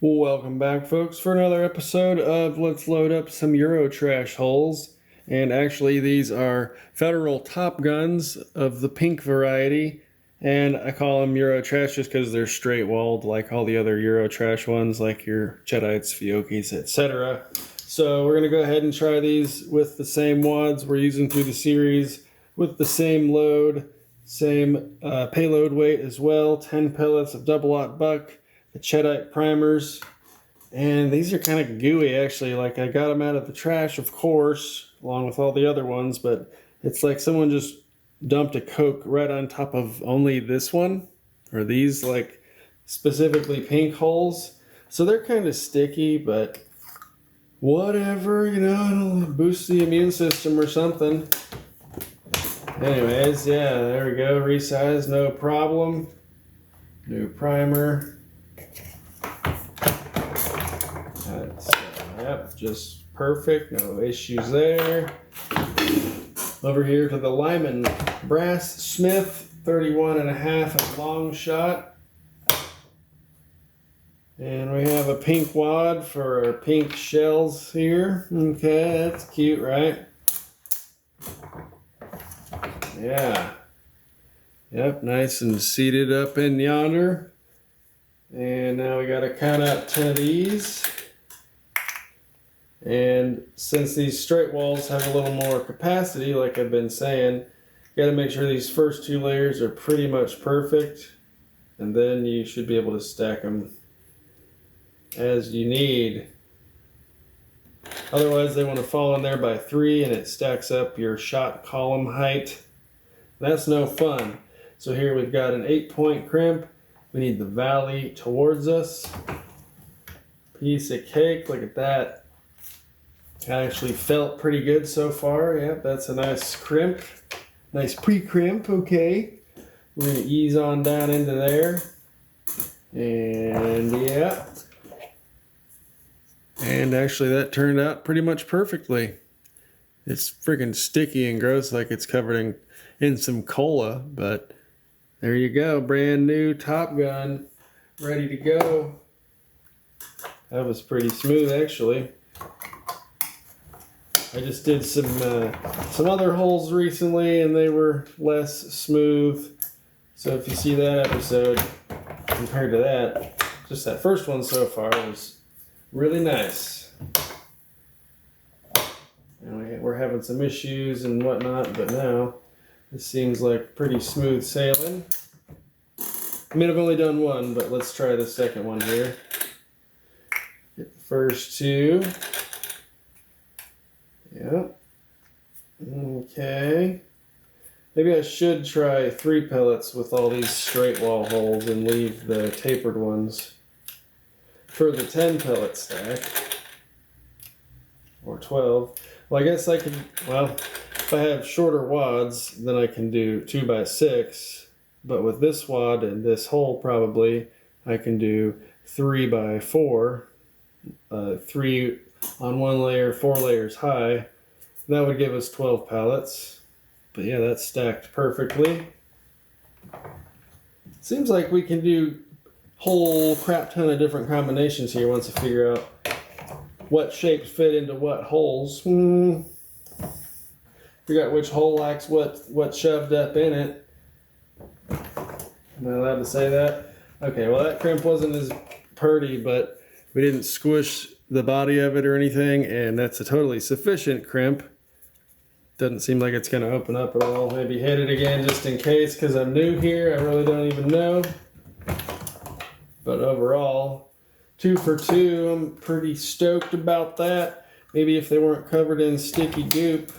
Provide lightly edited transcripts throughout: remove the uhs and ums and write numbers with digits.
Welcome back, folks, for another episode of Let's Load Up Some Euro Trash Holes. And actually, these are Federal Top Guns of the pink variety. And I call them Euro Trash just because they're straight walled like all the other Euro Trash ones, like your Chedites, Fiocchis, etc. So we're going to go ahead and try these with the same wads we're using through the series, with the same load, same payload weight as well, 10 pellets of double-aught buck, the Chedite primers, and these are kind of gooey actually. Like, I got them out of the trash, of course, along with all the other ones, but it's like someone just dumped a Coke right on top of only this one, or these, like, specifically pink holes. So they're kind of sticky, but whatever, it'll boost the immune system or something. Anyways, yeah, there we go. Resize, no problem. New primer. Yep, just perfect, no issues there. Over here to the Lyman Brass Smith 31.5 long shot. And we have a pink wad for our pink shells here. Okay, that's cute, right? Yeah. Yep, nice and seated up in yonder. And now we got to count out 10 of these. And since these straight walls have a little more capacity, like I've been saying, you got to make sure these first two layers are pretty much perfect, and then you should be able to stack them as you need. Otherwise, they want to fall in there by 3, and it stacks up your shot column height. That's no fun. So here we've got an 8-point crimp. We need the valley towards us. Piece of cake, look at that. Actually felt pretty good so far. Yep, that's a nice crimp. Nice pre-crimp, okay. We're going to ease on down into there. And yeah. And actually that turned out pretty much perfectly. It's freaking sticky and gross, like it's covered in some cola, but there you go. Brand new Top Gun, ready to go. That was pretty smooth actually. I just did some other holes recently, and they were less smooth. So if you see that episode compared to that, just that first one so far was really nice. And we're having some issues and whatnot, but now this seems like pretty smooth sailing. I mean, I've only done one, but let's try the second one here. Get the first two. Yep. Okay. Maybe I should try 3 pellets with all these straight wall holes and leave the tapered ones for the 10 pellet stack. Or 12. Well, I guess I could, well, if I have shorter wads, then I can do 2x6. But with this wad and this hole, probably, I can do 3x4. 3 on one layer, 4 layers high. That would give us 12 pallets. But yeah, that's stacked perfectly. Seems like we can do whole crap ton of different combinations here once I figure out what shapes fit into what holes. Figure out which hole likes what shoved up in it. Am I allowed to say that? Okay, well, that crimp wasn't as purty, but we didn't squish the body of it or anything, and that's a totally sufficient crimp. Doesn't seem like it's going to open up at all. Maybe hit it again just in case, because I'm new here. I really don't even know. But overall, 2 for 2. I'm pretty stoked about that. Maybe if they weren't covered in sticky goop.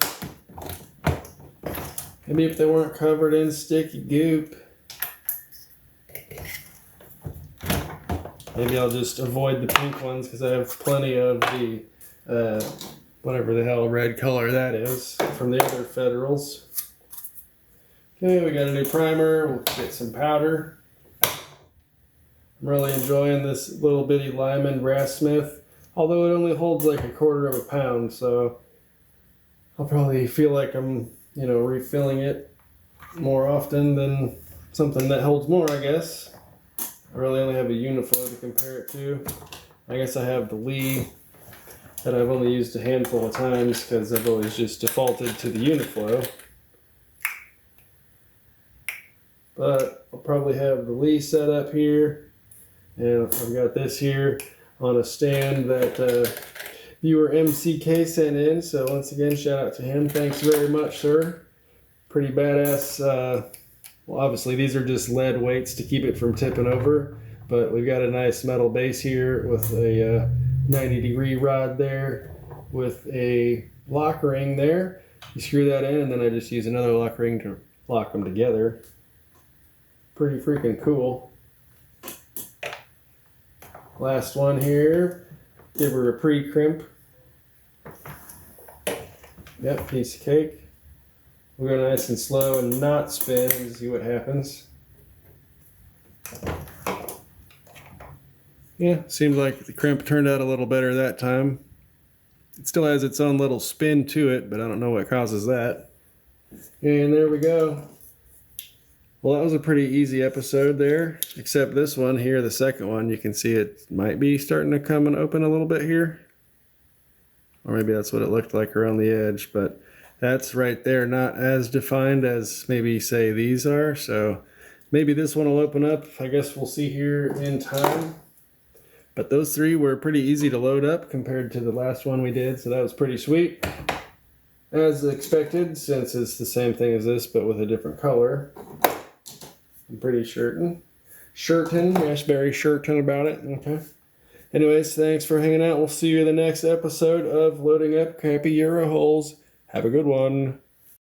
Maybe I'll just avoid the pink ones because I have plenty of the, whatever the hell red color that is, from the other Federals. Okay, we got a new primer. We'll get some powder. I'm really enjoying this little bitty Lyman Brass Smith, although it only holds like 1/4 pound, so I'll probably feel like I'm, refilling it more often than something that holds more, I guess. I really only have a Uniflow to compare it to. I guess I have the Lee that I've only used a handful of times because I've always just defaulted to the Uniflow. But I'll probably have the Lee set up here, and I've got this here on a stand that viewer MCK sent in. So once again, shout out to him. Thanks very much, sir. Pretty badass. Well, obviously these are just lead weights to keep it from tipping over, but we've got a nice metal base here with a 90-degree rod there with a lock ring there. You screw that in, and then I just use another lock ring to lock them together. Pretty freaking cool. Last one here. Give her a pre-crimp. Yep, piece of cake. We'll go nice and slow and not spin and see what happens. Yeah, seems like the crimp turned out a little better that time. It still has its own little spin to it, but I don't know what causes that. And there we go. Well, that was a pretty easy episode there, except this one here, the second one, you can see it might be starting to come and open a little bit here. Or maybe that's what it looked like around the edge, but that's right there, not as defined as maybe say these are. So maybe this one will open up. I guess we'll see here in time. But those three were pretty easy to load up compared to the last one we did, so that was pretty sweet. As expected, since it's the same thing as this, but with a different color. I'm pretty certain, yes, very certain about it. Okay. Anyways, thanks for hanging out. We'll see you in the next episode of Loading Up Crappy Euro Holes. Have a good one.